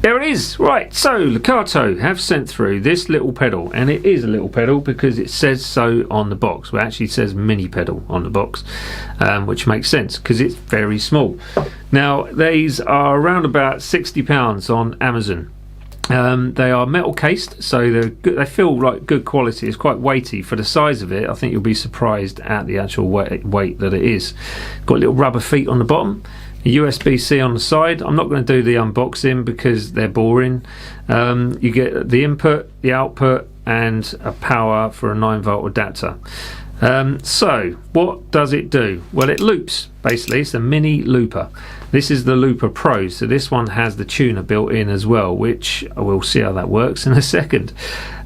There it is. Right, so Lekato have sent through this little pedal, and it is a little pedal because it says so on the box. Well, actually it says mini pedal on the box, which makes sense because it's very small. Now, these are around about £60 on Amazon. They are metal cased, so they're good, they feel like good quality. It's quite weighty for the size of it. I think you'll be surprised at the actual weight that it is. Got little rubber feet on the bottom, a USB-C on the side. I'm not going to do the unboxing because they're boring. You get the input, the output, and a power for a 9-volt adapter. So what does it do? Well, it loops. Basically, it's a mini looper. This is the Looper Pro, so this one has the tuner built in as well, which we'll see how that works in a second.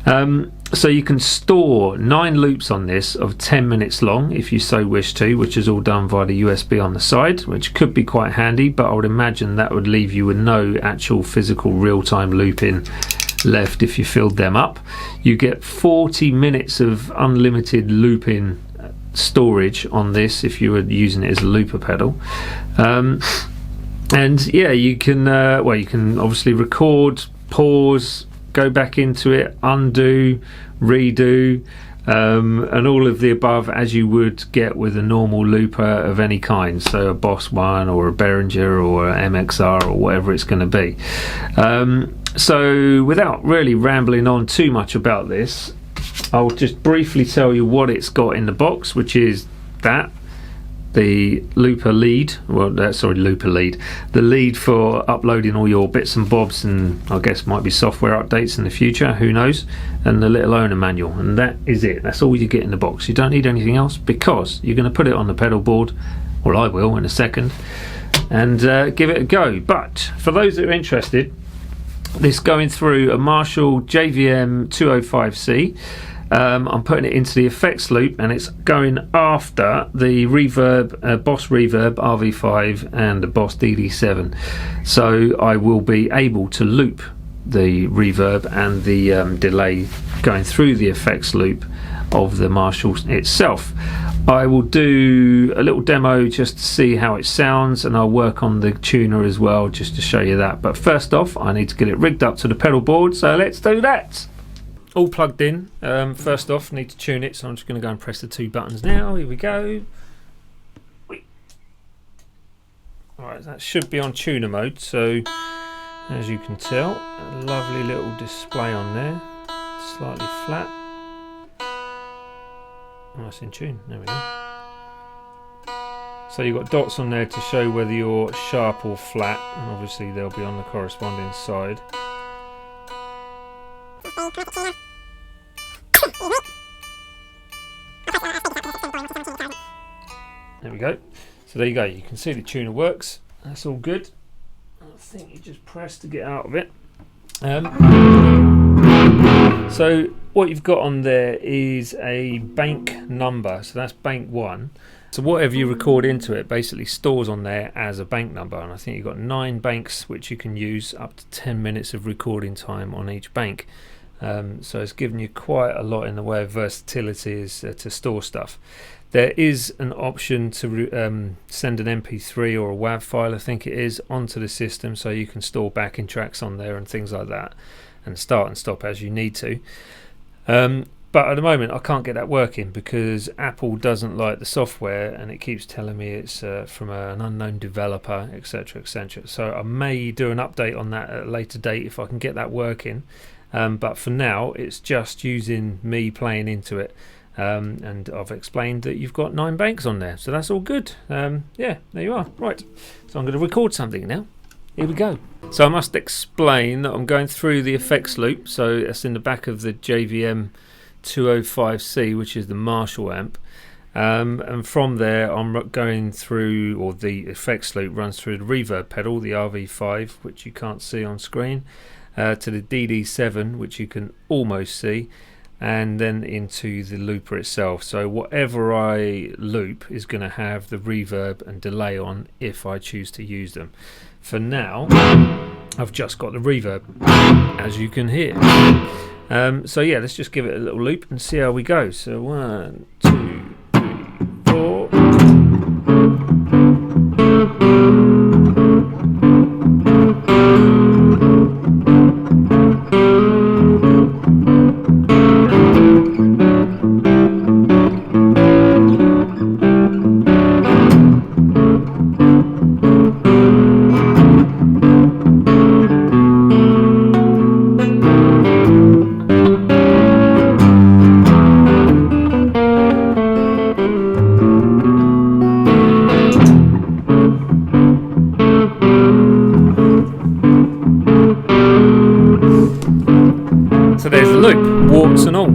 So you can store 9 loops on this of 10 minutes long if you so wish to, which is all done via the USB on the side, which could be quite handy, but I would imagine that would leave you with no actual physical real-time looping left if you filled them up. You get 40 minutes of unlimited looping storage on this if you were using it as a looper pedal. And yeah, you can well, you can obviously record, pause, go back into it, undo, redo, and all of the above as you would get with a normal looper of any kind, so a Boss one or a Behringer or a MXR or whatever it's going to be. So without really rambling on too much about this, I'll just briefly tell you what it's got in the box, which is that the looper lead, the lead for uploading all your bits and bobs, and I guess might be software updates in the future, who knows, and the little owner manual, and that is it. That's all you get in the box. You don't need anything else because you're going to put it on the pedal board, well, I will in a second, and give it a go. But for those that are interested, this going through a Marshall JVM 205C. I'm putting it into the effects loop, and it's going after the reverb, Boss Reverb RV5 and the Boss DD7. So I will be able to loop the reverb and the delay going through the effects loop of the Marshall itself. I will do a little demo just to see how it sounds, and I'll work on the tuner as well just to show you that. But first off, I need to get it rigged up to the pedal board, so let's do that. All plugged in. First off, need to tune it, so I'm just going to go and press the 2 buttons now. Here we go. Alright, that should be on tuner mode, so as you can tell, a lovely little display on there, slightly flat. Nice in tune, there we go. So you've got dots on there to show whether you're sharp or flat, and obviously they'll be on the corresponding side. There we go. So there you go. You can see the tuner works. That's all good. I think you just press to get out of it. So what you've got on there is a bank number. So that's bank 1. So whatever you record into it basically stores on there as a bank number, and I think you've got 9 banks which you can use, up to 10 minutes of recording time on each bank. So it's given you quite a lot in the way of versatility to store stuff. There is an option to send an MP3 or a WAV file, I think it is, onto the system, so you can store backing tracks on there and things like that, and start and stop as you need to. But at the moment I can't get that working because Apple doesn't like the software, and it keeps telling me it's from an unknown developer, etc, etc. So I may do an update on that at a later date if I can get that working. But for now it's just using me playing into it, and I've explained that you've got 9 banks on there, so that's all good. Yeah, there you are. Right, so I'm going to record something now. Here we go. So I must explain that I'm going through the effects loop, so it's in the back of the JVM 205C, which is the Marshall amp, and from there I'm going through, or the effects loop runs through the reverb pedal, the RV5, which you can't see on screen, to the DD7, which you can almost see, and then into the looper itself. So whatever I loop is going to have the reverb and delay on if I choose to use them. For now I've just got the reverb, as you can hear. So yeah, let's just give it a little loop and see how we go. So 1, 2, 3, 4. there's the loop, warts and all.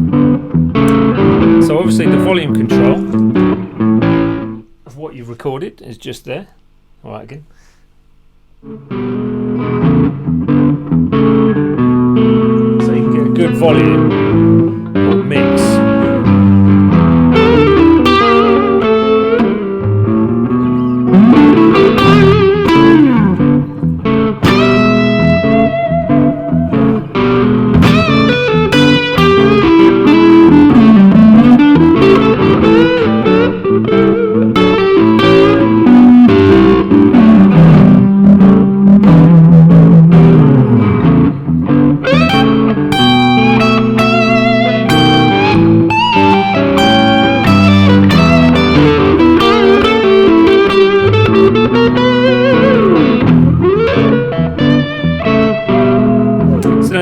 So obviously the volume control of what you've recorded is just there. Alright, again. So you can get a good volume or mix.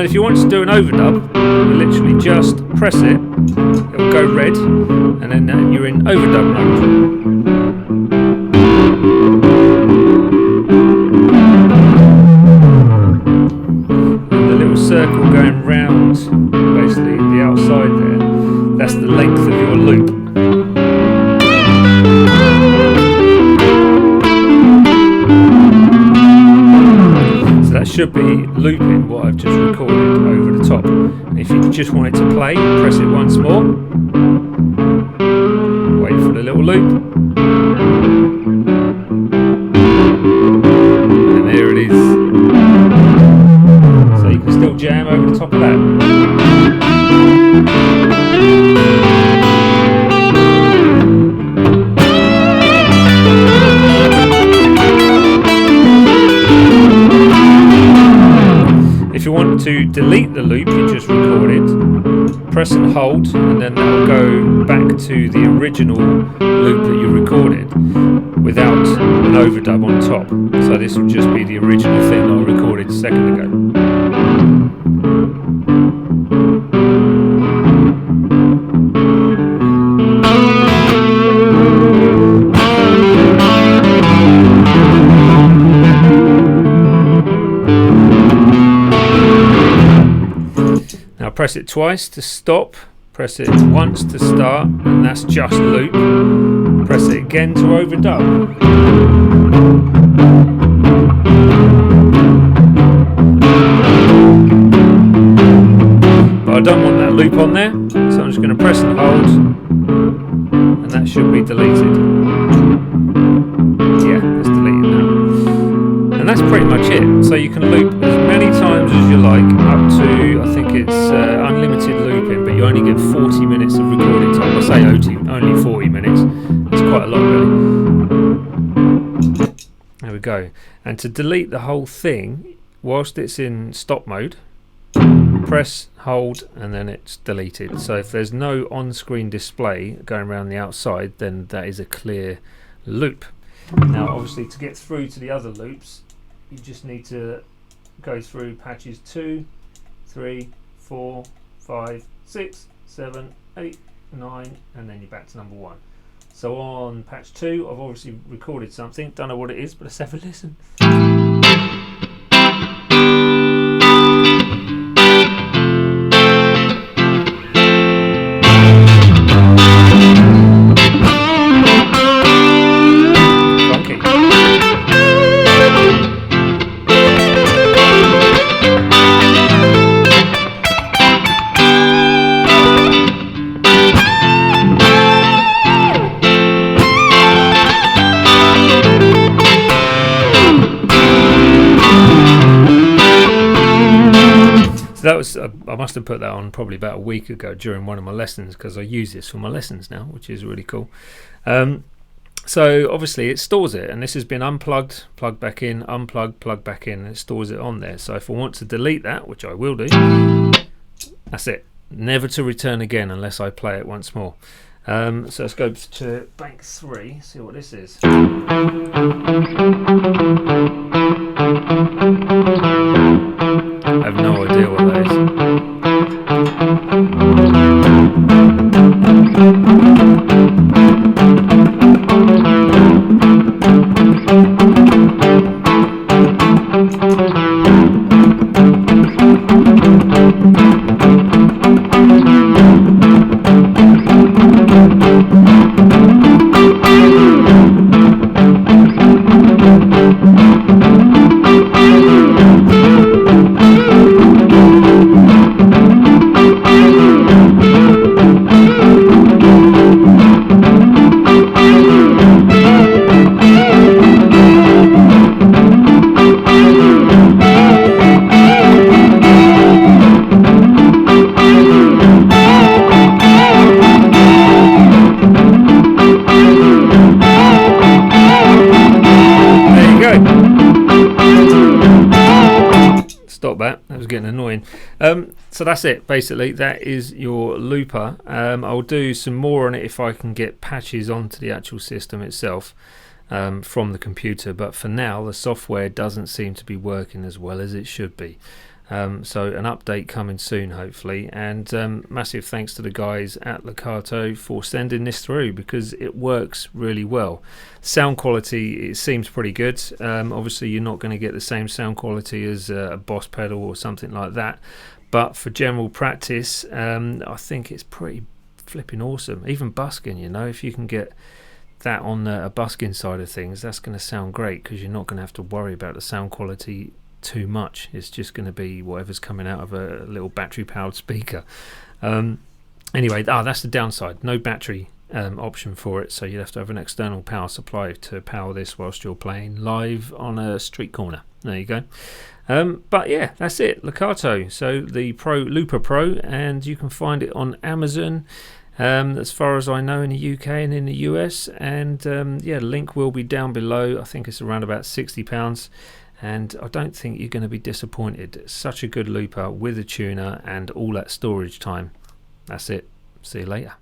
If you want to do an overdub, you literally just press it, it will go red, and then you're in overdub mode. And the little circle going round, basically the outside there, that's the length of your loop. That should be looping what I've just recorded over the top. And if you just want it to play, press it once more. Wait for the little loop. And there it is. So you can still jam over the top of that. If you want to delete the loop you just recorded, press and hold, and then that will go back to the original loop that you recorded without an overdub on top. So this will just be the original thing that I recorded a second ago. Now press it twice to stop, press it once to start, and that's just loop. Press it again to overdub. But I don't want that loop on there, so I'm just going to press and hold, and that should be deleted. Yeah, that's deleted now. And that's pretty much it. So you can loop as many times as you like, up to, I think it's unlimited looping, but you only get 40 minutes of recording time. I say only 40 minutes. It's quite a lot, really. There we go. And to delete the whole thing, whilst it's in stop mode, press, hold, and then it's deleted. So if there's no on-screen display going around the outside, then that is a clear loop. Now, obviously, to get through to the other loops, you just need to go through patches 2, 3, 4, 5, 6, 7, 8, 9, and then you're back to number 1. So on patch 2, I've obviously recorded something, don't know what it is, but let's have a listen. That was I must have put that on probably about a week ago during one of my lessons, because I use this for my lessons now, which is really cool. So obviously it stores it, and this has been unplugged, plugged back in, unplugged, plugged back in, and it stores it on there. So if I want to delete that, which I will do, that's it, never to return again unless I play it once more. So let's go to bank 3, see what this is. I have no idea what that is. stop that. That was getting annoying. So that's it, basically. That is your looper. I'll do some more on it if I can get patches onto the actual system itself from the computer. But for now, the software doesn't seem to be working as well as it should be. So an update coming soon, hopefully. And massive thanks to the guys at Lekato for sending this through, because it works really well. Sound quality, it seems pretty good. Obviously you're not going to get the same sound quality as a Boss pedal or something like that, but for general practice, I think it's pretty flipping awesome. Even busking, you know, if you can get that on a busking side of things, that's going to sound great, because you're not going to have to worry about the sound quality too much. It's just going to be whatever's coming out of a little battery powered speaker. Anyway, that's the downside. No battery option for it, so you have to have an external power supply to power this whilst you're playing live on a street corner. There you go. But yeah, that's it, Lekato. So the Looper Pro, and you can find it on Amazon, as far as I know, in the UK and in the US. And yeah, link will be down below. I think it's around about £60. And I don't think you're going to be disappointed. It's such a good looper with a tuner and all that storage time. That's it. See you later.